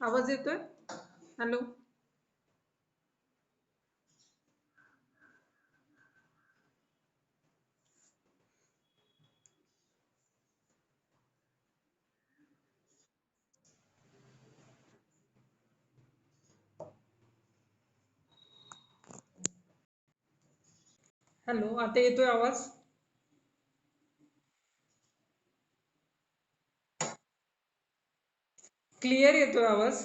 आवाज येतोय? Hello. Hello, आता येतोय आवाज? क्लिअर येतोय आवाज?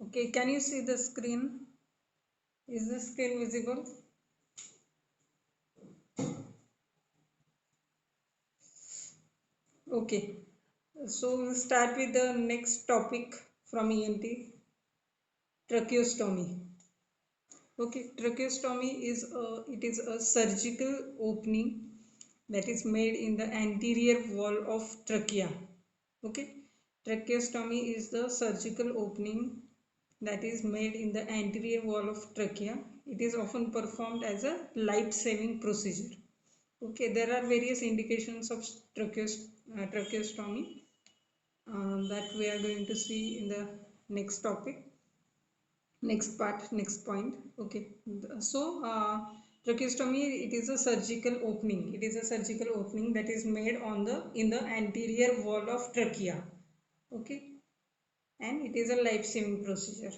Okay, can you see the screen? Is the screen visible? Okay, so we'll start with the next topic from ENT, tracheostomy. Okay, tracheostomy is a surgical opening that is made in the anterior wall of trachea. Okay, tracheostomy is the surgical opening that is made in the anterior wall of trachea. It is often performed as a life-saving procedure. Okay, there are various indications of tracheostomy that we are going to see in the next topic, next point. Okay, so tracheostomy, it is a surgical opening. It is a surgical opening that is made on the in the anterior wall of trachea. Okay, and it is a life-saving procedure.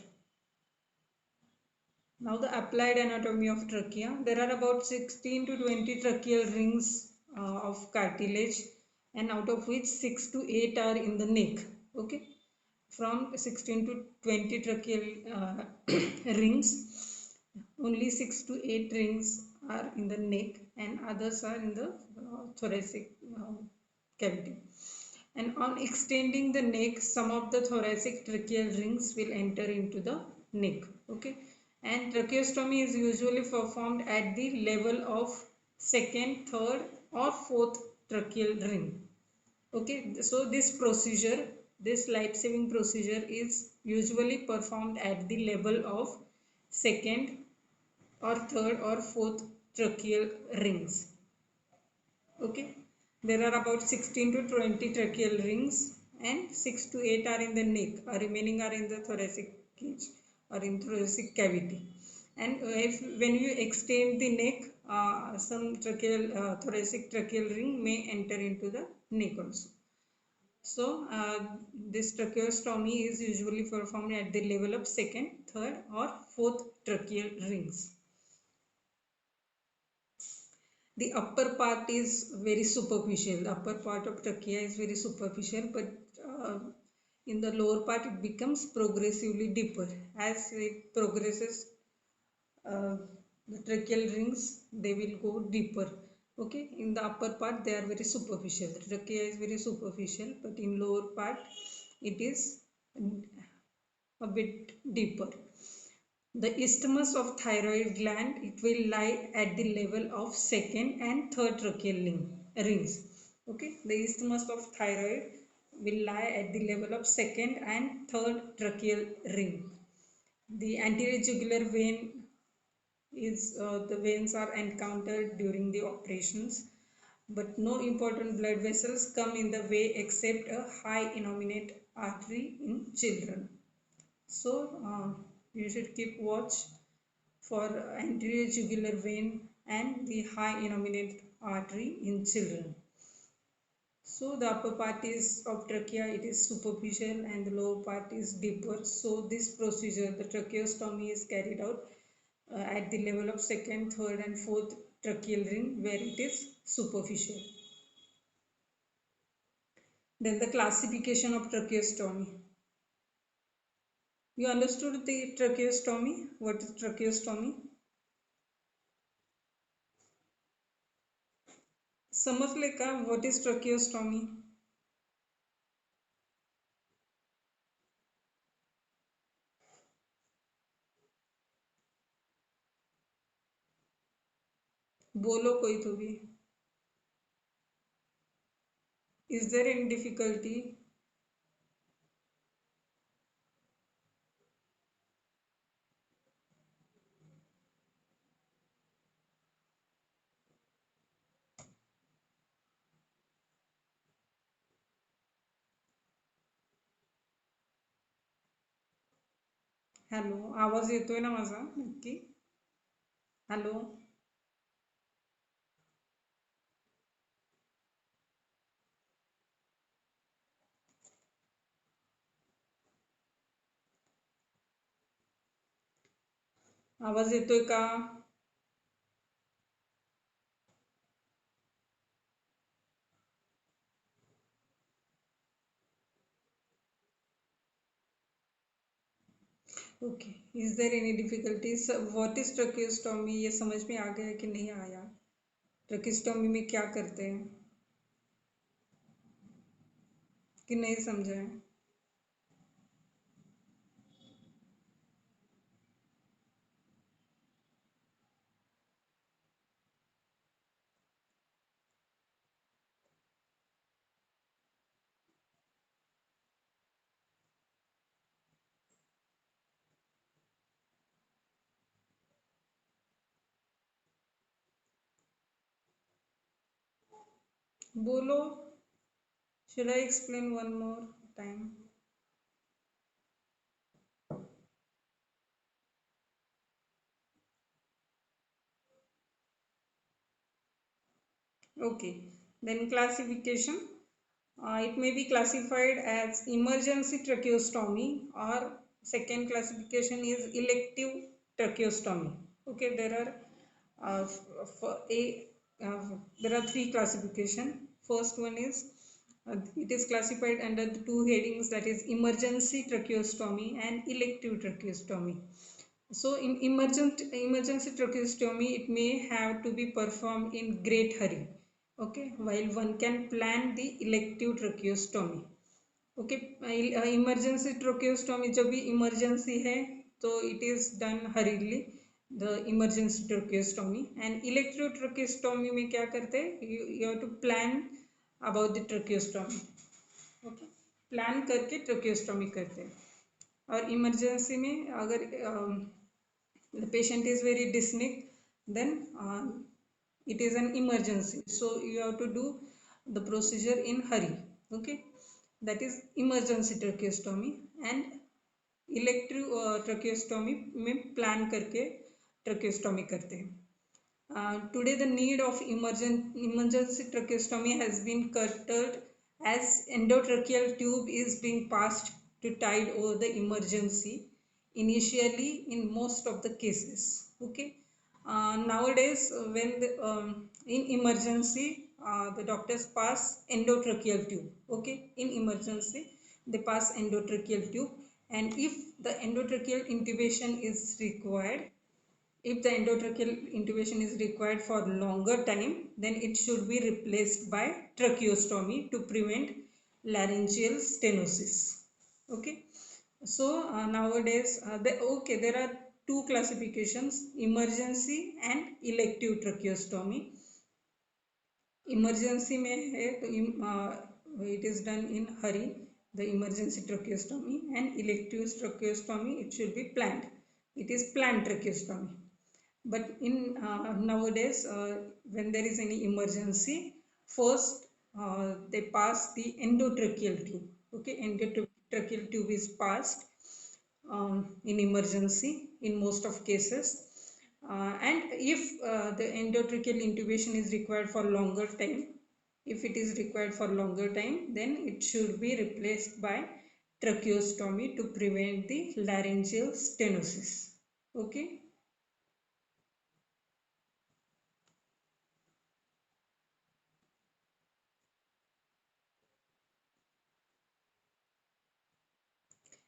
Now the applied anatomy of trachea. There are about 16 to 20 tracheal rings of cartilage, and out of which 6 to 8 are in the neck. Okay, from 16 to 20 tracheal rings, only 6 to 8 rings are in the neck and others are in the thoracic cavity. And on extending the neck, some of the thoracic tracheal rings will enter into the neck. Okay, and tracheostomy is usually performed at the level of second, third or fourth tracheal ring. Okay, so this life-saving procedure is usually performed at the level of second or third or fourth tracheal rings. Okay, there are about 16 to 20 tracheal rings and 6 to 8 are in the neck, remaining are in the thoracic cage or in thoracic cavity. And if when you extend the neck, some thoracic tracheal ring may enter into the neck also. So this tracheostomy is usually performed at the level of second, third or fourth tracheal rings. The upper part is very superficial. The upper part of trachea is very superficial, but in the lower part it becomes progressively deeper. As it progresses, uh, the tracheal rings, they will go deeper. Okay, in the upper part they are very superficial. The trachea is very superficial, but in lower part it is a bit deeper. The isthmus of thyroid gland, it will lie at the level of second and third tracheal rings. Okay, the isthmus of thyroid will lie at the level of second and third tracheal ring. The anterior jugular vein is the veins are encountered during the operations, but no important blood vessels come in the way except a high innominate artery in children. So you should keep watch for anterior jugular vein and the high innominate artery in children. So the upper part is of trachea, it is superficial and the lower part is deeper. So this procedure, the tracheostomy, is carried out at the level of second, third and fourth tracheal ring where it is superficial. Then the classification of tracheostomy. You understood the tracheostomy? What is tracheostomy? समजले का? What is tracheostomy? बोलो कोई तो भी. Is there any difficulty? Hello, आवाज येतोय ना माझा नक्की? हॅलो. आवाज येतोय का? Okay. Is there any difficulties? What is tracheostomy? ये समझ में आ गया कि नहीं आया? ट्रकियोस्टोमी में क्या करते हैं कि नहीं समझा है? बोलो. Should I explain one more time? Okay. Then classification. It may be classified as emergency tracheostomy, or second classification is elective tracheostomy. Okay, uh, a there are three classification. First one is it is classified under the two headings, that is emergency tracheostomy and elective tracheostomy. So in emergency tracheostomy, it may have to be performed in great hurry. Okay, while one can plan the elective tracheostomy. Okay. Emergency tracheostomy जब भी emergency है तो it is done हरीली, the emergency tracheostomy. And elective tracheostomy में क्या करते हैं? You have to plan about the tracheostomy. Okay, plan करके ट्रोकियोस्टोमी करते हैं. और इमरजेंसी में अगर the patient is very dyspneic, then it is an emergency, so you have to do the procedure in hurry. Okay, that is emergency tracheostomy. And elective tracheostomy में plan करके ट्रकियोस्टोमी करते हैं. Today the need of emergency tracheostomy has been curtailed as endotracheal tube is being passed to tide over the emergency initially in most of the cases. Okay, nowadays when in emergency the doctors pass endotracheal tube. Okay, in emergency they pass endotracheal tube, and if the endotracheal intubation is required, if the endotracheal intubation is required for longer time, then it should be replaced by tracheostomy to prevent laryngeal stenosis. Okay, so nowadays there are two classifications, emergency and elective tracheostomy. Emergency में है तो it is done in hurry, the emergency tracheostomy. And elective tracheostomy, it should be planned, it is planned tracheostomy. But in nowadays when there is any emergency, first they pass the endotracheal tube. Okay, endotracheal tube is passed in emergency in most of cases. And if the endotracheal intubation is required for longer time, if it is required for longer time, then it should be replaced by tracheostomy to prevent the laryngeal stenosis. Okay.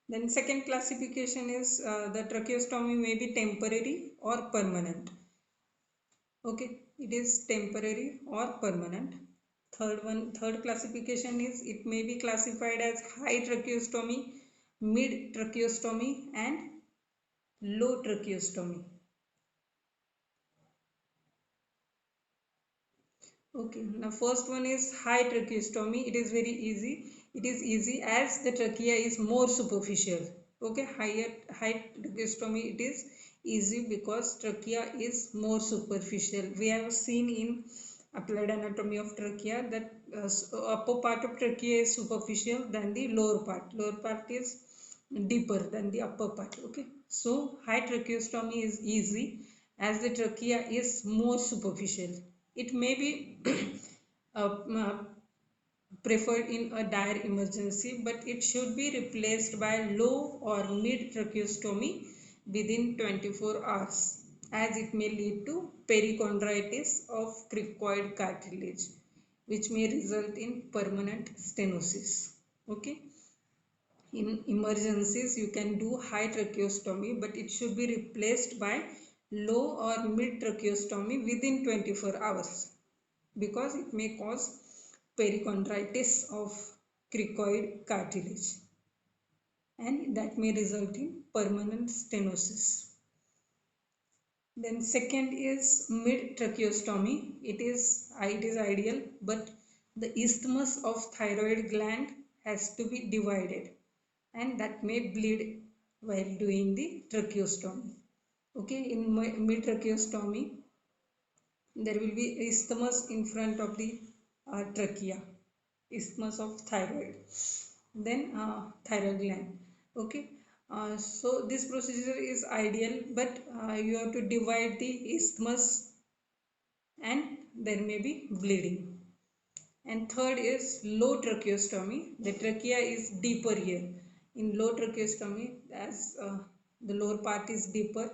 Then second classification is the tracheostomy may be temporary or permanent. Okay, it is temporary or permanent. Third classification is it may be classified as high tracheostomy, mid tracheostomy, and low tracheostomy. Okay, now first one is high tracheostomy. It is very easy. It is easy as the trachea is more superficial. Okay, high tracheostomy, it is easy because trachea is more superficial. We have seen in applied anatomy of trachea that upper part of trachea is superficial than the lower part. Lower part is deeper than the upper part. Okay, so high tracheostomy is easy as the trachea is more superficial. It may be uh, uh, preferred in a dire emergency, but it should be replaced by low or mid tracheostomy within 24 hours, as it may lead to perichondritis of cricoid cartilage, which may result in permanent stenosis. Okay, in emergencies you can do high tracheostomy, but it should be replaced by low or mid tracheostomy within 24 hours because it may cause perichondritis of cricoid cartilage and that may result in permanent stenosis. Then second is mid tracheostomy. It is ideal, but the isthmus of thyroid gland has to be divided and that may bleed while doing the tracheostomy. Okay, in mid tracheostomy there will be isthmus in front of the trachea, isthmus of thyroid, then thyroid gland. Okay, so this procedure is ideal, but you have to divide the isthmus and there may be bleeding. And third is low tracheostomy. The trachea is deeper here. In low tracheostomy, as the lower part is deeper,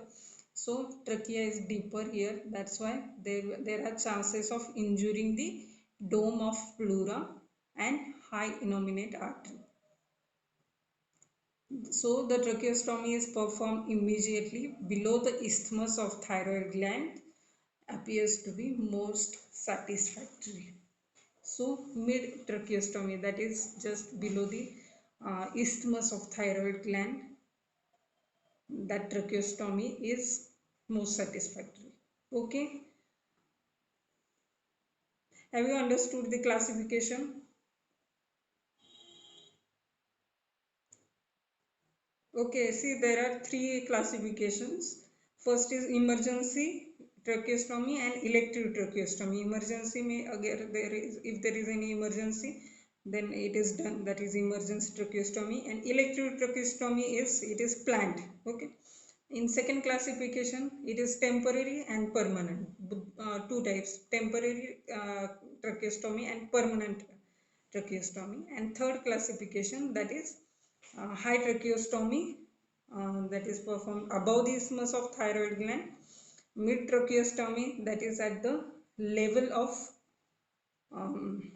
so trachea is deeper here. That's why there are chances of injuring the dome of pleura and high innominate artery. So the tracheostomy is performed immediately below the isthmus of thyroid gland, appears to be most satisfactory. So mid tracheostomy, that is just below the isthmus of thyroid gland, that tracheostomy is most satisfactory. Okay, have you understood the classification? Okay, see there are three classifications. First is emergency tracheostomy and elective tracheostomy. Emergency may again if there is any emergency, then it is done. That is emergency tracheostomy. And elective tracheostomy is planned. Okay. In second classification, it is temporary and permanent. Two types: temporary tracheostomy and permanent tracheostomy. And third classification, that is high tracheostomy, that is performed above the isthmus of thyroid gland, mid tracheostomy, that is at the level of um,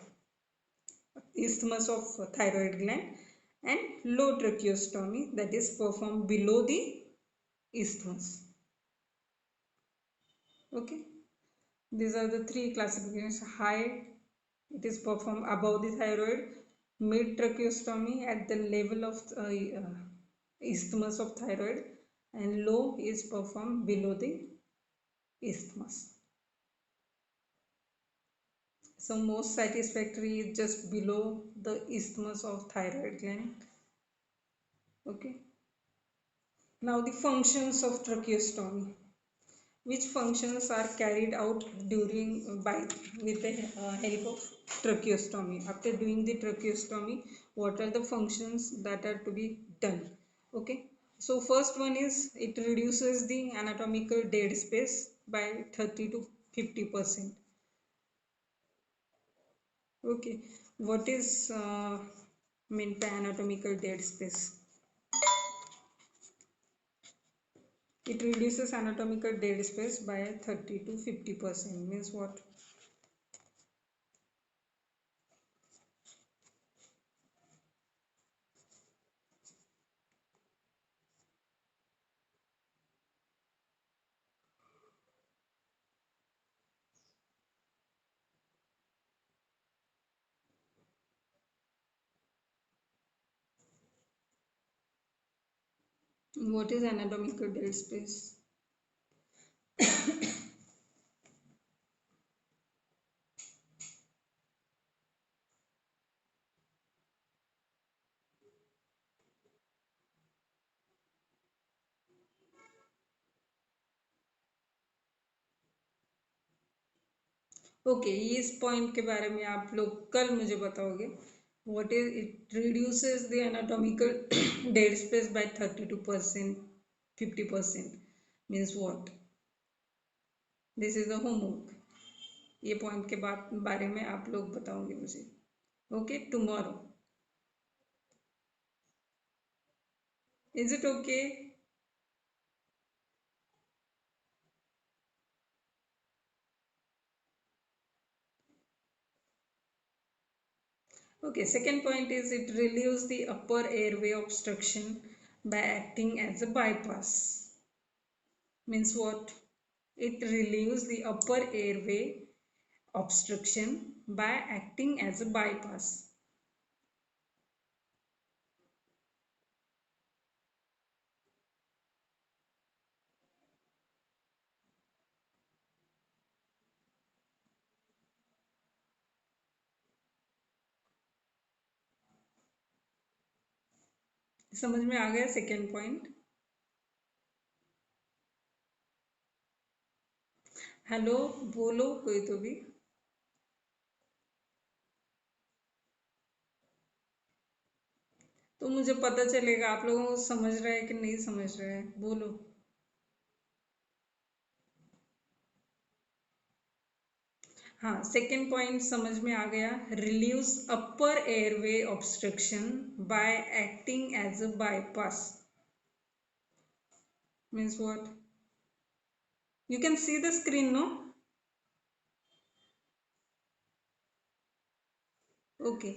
isthmus of thyroid gland, and low tracheostomy, that is performed below the isthmus. Okay, these are the three classifications. High, it is performed above the thyroid; mid tracheostomy at the level of isthmus of thyroid, and low is performed below the isthmus. So most satisfactory is just below the isthmus of thyroid gland. Okay. Now the functions of tracheostomy. Which functions are carried out during by with the help of tracheostomy? After doing the tracheostomy, what are the functions that are to be done? Okay. So first one is it reduces the anatomical dead space by 30 to 50%. Okay, what is meant by anatomical dead space? It reduces anatomical dead space by 30 to 50%. Means what? What is anatomical dead space? Okay, इस point के बारे में आप लोग कल मुझे बताओगे. What is it reduces the anatomical dead space by 32%, 50%. Means what? This is the homework. ये पॉइंट के बारे में आप लोग बताओगे मुझे. Okay, tomorrow. Is it okay? Okay, second point is it relieves the upper airway obstruction by acting as a bypass. Means what? It relieves the upper airway obstruction by acting as a bypass. समझ में आ गया second point? Hello, बोलो कोई तो भी. तो मुझे पता चलेगा आप लोगों को समझ रहा है कि नहीं समझ रहा है. बोलो. हाँ, सेकेंड पॉइंट समझ में आ गया. Relieves upper airway obstruction by acting as a bypass. Means what? You can see the screen, no? Okay.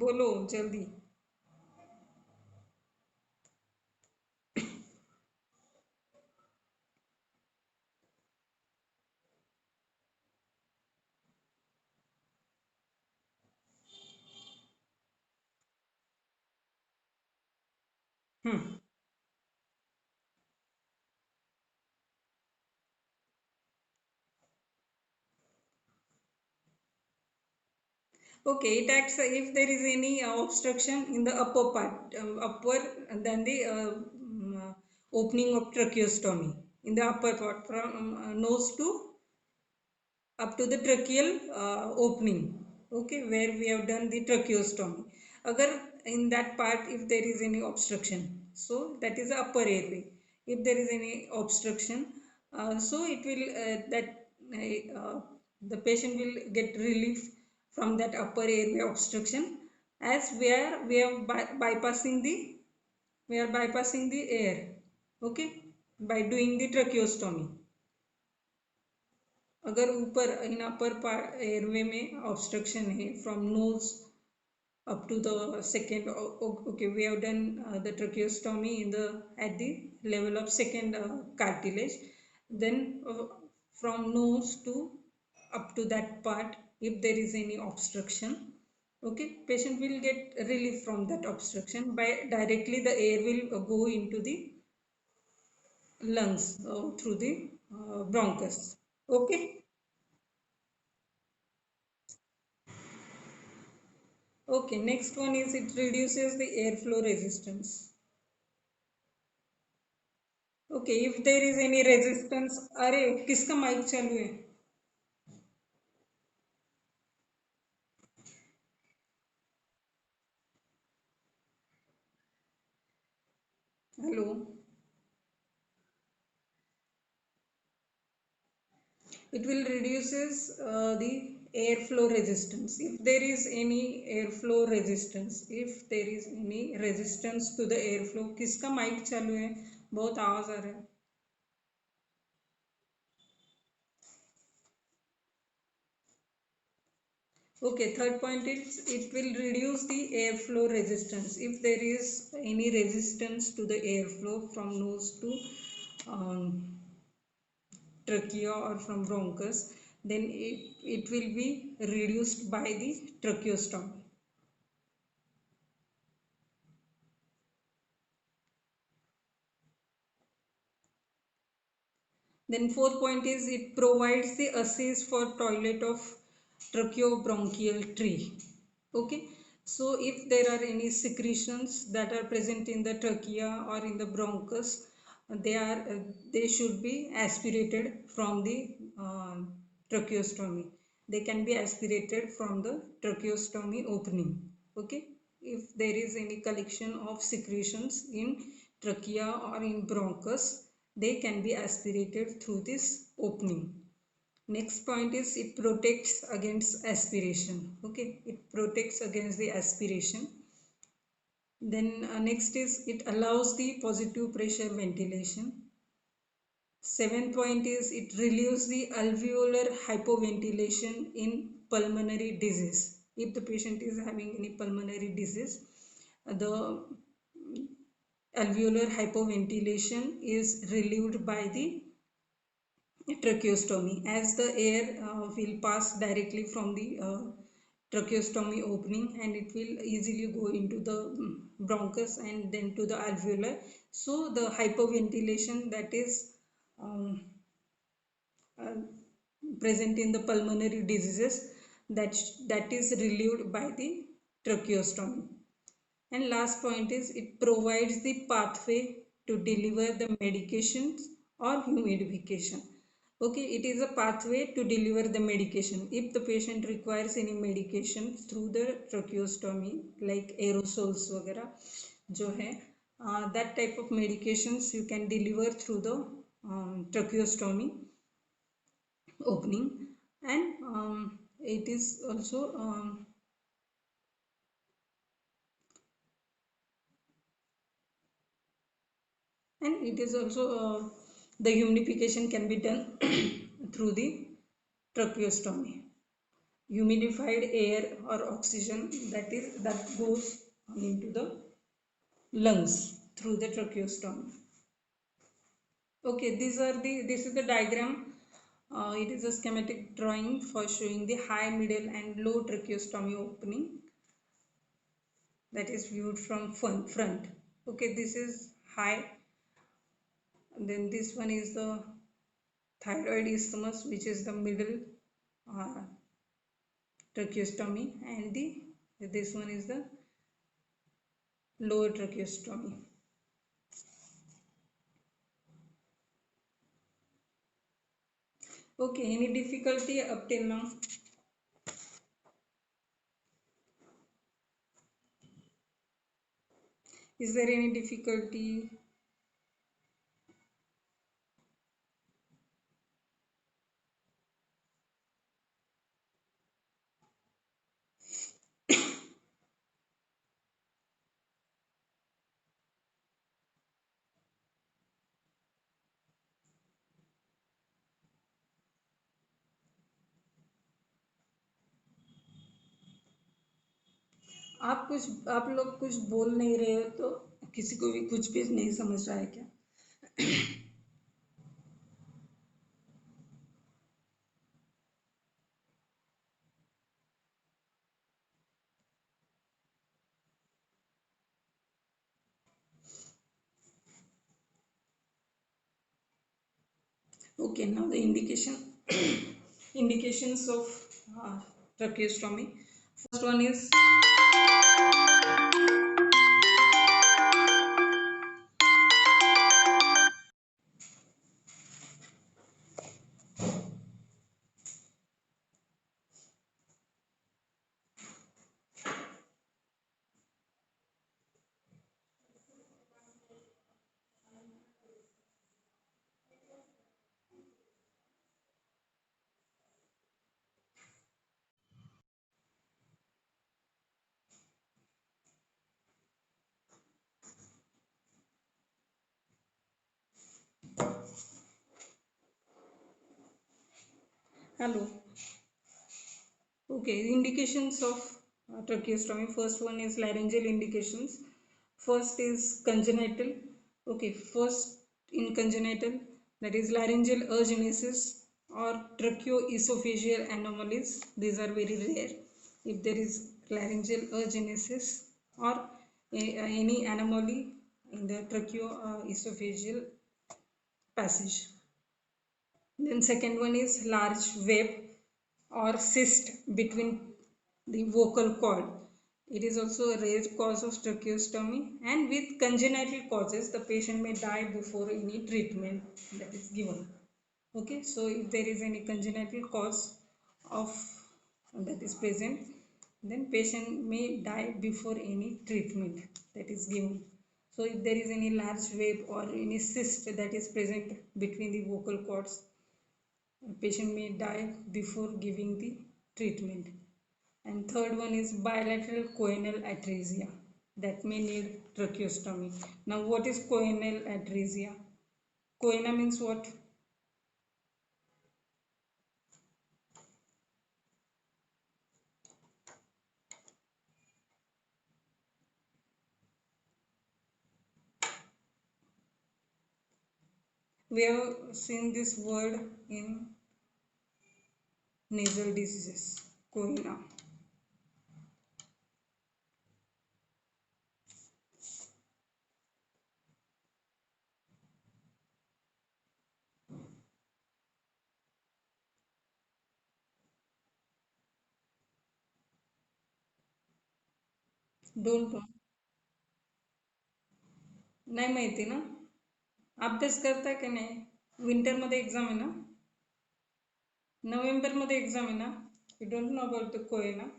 बोलो जल्दी. हम्म. Okay, it acts if there is any obstruction in the upper part, upper than the opening of tracheostomy. In the upper part, from nose to up to the tracheal opening. Okay, where we have done the tracheostomy. Agar in that part, if there is any obstruction, so that is the upper airway. If there is any obstruction, so it will the patient will get relief from that upper airway obstruction, as we are bypassing the air. Okay, by doing the tracheostomy. अगर ऊपर इन अपर airway में obstruction है from knows up to the second, okay, we have done the tracheostomy in the at the level of second cartilage. Then from nose to up to that part, if there is any obstruction, okay, patient will get relief from that obstruction by directly the air will go into the lungs through the bronchus. Okay. Okay, next one is it reduces the airflow resistance. Okay, if there is any resistance, अरे किसका mic चालू है? Hello. It will reduces the airflow resistance. If there is any airflow resistance, if there is any resistance to the airflow, किसका mic चालू है? बहुत आवाज आ रहा है. Okay, third point is it will reduce the airflow resistance. If there is any resistance to the airflow from nose to trachea or from bronchus, then it will be reduced by the tracheostomy. Then fourth point is it provides the assist for toilet of tracheobronchial tree. Okay, so if there are any secretions that are present in the trachea or in the bronchus, they should be aspirated from the tracheostomy. They can be aspirated from the tracheostomy opening. Okay, if there is any collection of secretions in trachea or in bronchus, they can be aspirated through this opening. Next point is it protects against aspiration. Okay, it protects against the aspiration. Then next is it allows the positive pressure ventilation. Seventh point is it relieves the alveolar hypoventilation in pulmonary disease. If the patient is having any pulmonary disease, the alveolar hypoventilation is relieved by the tracheostomy, as the air will pass directly from the tracheostomy opening and it will easily go into the bronchus and then to the alveolar. So the hypoventilation that is um, uh, present in the pulmonary diseases, that is relieved by the tracheostomy. And last point is it provides the pathway to deliver the medications or humidification. Okay, it is a pathway to deliver the medication. If the patient requires any medication through the tracheostomy like aerosols वगैरह जो है, that type of medications you can deliver through the tracheostomy opening. And it is also the humidification can be done through the tracheostomy. Humidified air or oxygen that goes into the lungs through the tracheostomy. Okay, this is the diagram. It is a schematic drawing for showing the high, middle and low tracheostomy opening that is viewed from front. Okay, this is high, and then this one is the thyroid isthmus, which is the middle uh, tracheostomy, and this one is the lower tracheostomy. Okay, any difficulty up till now? Is there any difficulty? आप लोग कुछ बोल नहीं रहे हो तो किसी को भी कुछ भी नहीं समझ रहा है क्या? Okay, now the indications of tracheostomy. First one is hello. Okay, indications of tracheostomy. First one is laryngeal indications. First is congenital. Okay, first in congenital, that is laryngeal agenesis or tracheoesophageal anomalies. These are very rare. If there is laryngeal agenesis or any anomaly in the tracheoesophageal passage. Then second one is large web or cyst between the vocal cord. It is also a rare cause of tracheostomy, and with congenital causes the patient may die before any treatment that is given. Okay, so if there is any congenital cause of that is present, then patient may die before any treatment that is given. So if there is any large web or any cyst that is present between the vocal cords, a patient may die before giving the treatment. And third one is bilateral choanal atresia that may need tracheostomy. Now what is choanal atresia? Choana means what? We have seen this word in nasal diseases. Choana. Don't know. नाही माहिती ना. अभ्यास करता की नाही? Winter मध्ये exam आहे ना? नोव्हेंबर मध्ये एक्झाम आहे ना? You don't know about the Koyna?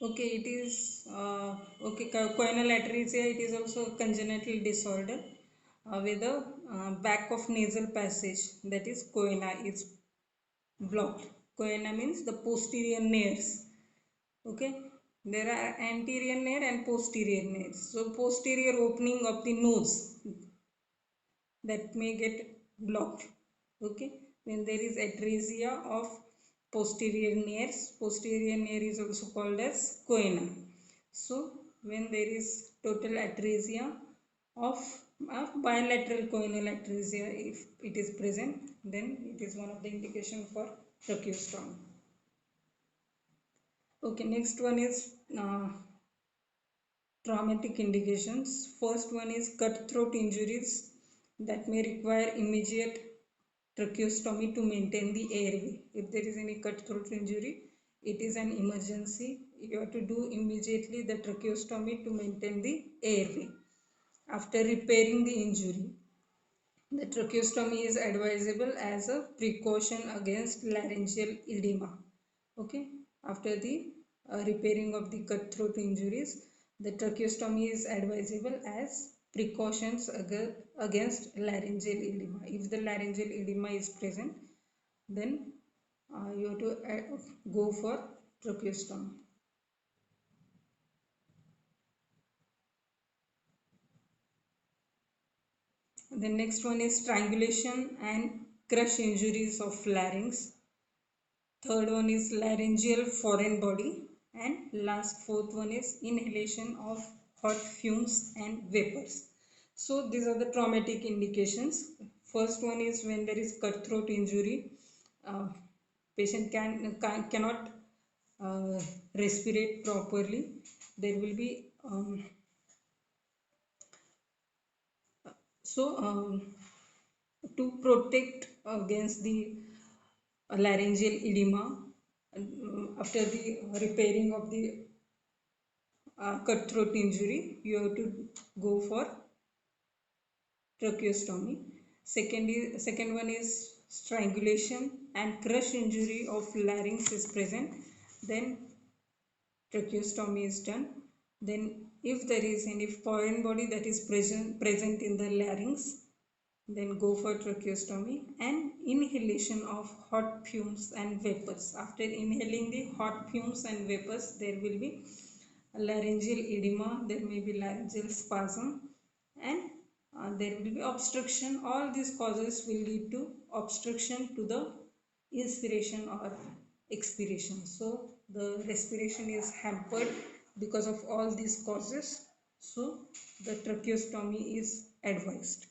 Okay, it is okay. Choanal atresia. It is also a congenital disorder with the back of nasal passage, that is choana, is blocked. Choana means the posterior nares. Okay, there are anterior nares and posterior nares. So posterior opening of the nose that may get blocked. Okay, when there is atresia of posterior nares, posterior nares is also called as choana. So when there is total atresia of bilateral choanal atresia, if it is present, then it is one of the indication for tracheostomy. Okay, next one is traumatic indications. First one is cut throat injuries that may require immediate tracheostomy to maintain the airway. If there is any cut throat injury, it is an emergency. You have to do immediately the tracheostomy to maintain the airway. After repairing the injury, the tracheostomy is advisable as a precaution against laryngeal edema. Okay, after the repairing of the cut throat injuries, the tracheostomy is advisable as precautions against laryngeal edema. If the laryngeal edema is present, then you have to go for tracheostomy. The next one is strangulation and crush injuries of larynx. Third one is laryngeal foreign body, and last fourth one is inhalation of hot fumes and vapors. So these are the traumatic indications. First one is when there is cut throat injury, uh, patient cannot respirate properly. There will be to protect against the laryngeal edema, after the repairing of the cut throat injury, you have to go for tracheostomy. Second one is strangulation and crush injury of larynx is present, then tracheostomy is done. Then if there is any foreign body that is present in the larynx, then go for tracheostomy. And inhalation of hot fumes and vapors. After inhaling the hot fumes and vapors, there will be laryngeal edema, there may be laryngeal spasm, and there will be obstruction. All these causes will lead to obstruction to the inspiration or expiration. So the respiration is hampered because of all these causes. So the tracheostomy is advised.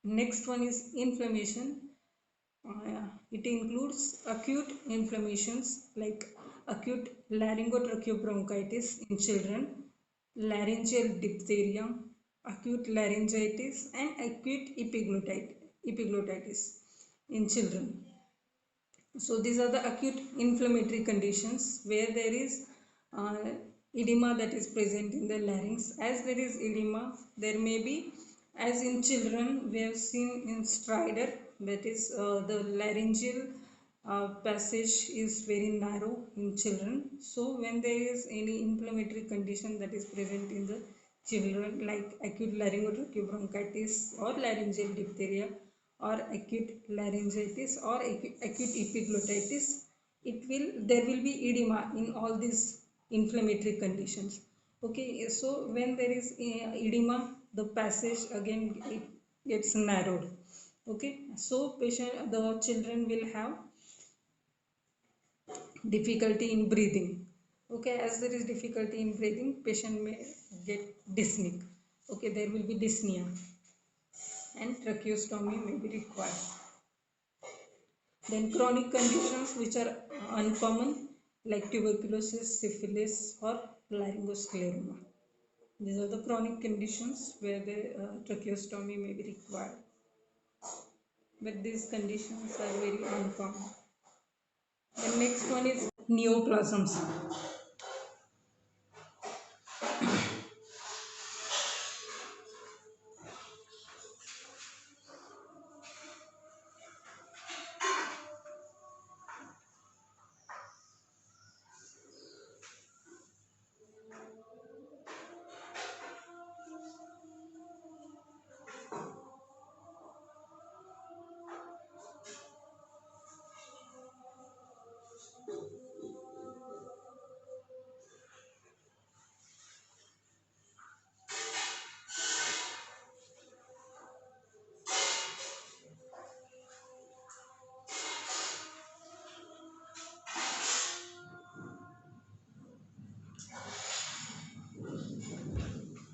Next one is inflammation. It includes acute inflammations like acute laryngotracheobronchitis in children, laryngeal diphtheria, acute laryngitis, and acute epiglottitis in children. So these are the acute inflammatory conditions where there is uh, edema that is present in the larynx. As there is edema, there may be, as in children, we have seen in stridor, that is the laryngeal passage is very narrow in children. So when there is any inflammatory condition that is present in the children like acute laryngotracheobronchitis or laryngeal diphtheria, or acute laryngitis or acute epiglottitis, there will be edema in all these inflammatory conditions. Okay, so when there is edema, the passage again it gets narrowed. Okay, so the children will have difficulty in breathing. Okay, as there is difficulty in breathing, patient may get dyspneic. Okay, there will be dyspnea and tracheostomy may be required. Then chronic conditions which are uncommon like tuberculosis, syphilis or laryngoscleroma. These are the chronic conditions where the tracheostomy may be required. But these conditions are very uncommon. The next one is neoplasms.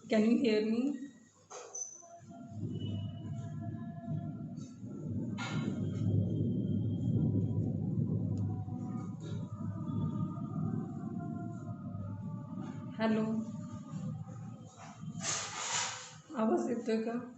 Can you hear me? Hello, आवाज येतोय का?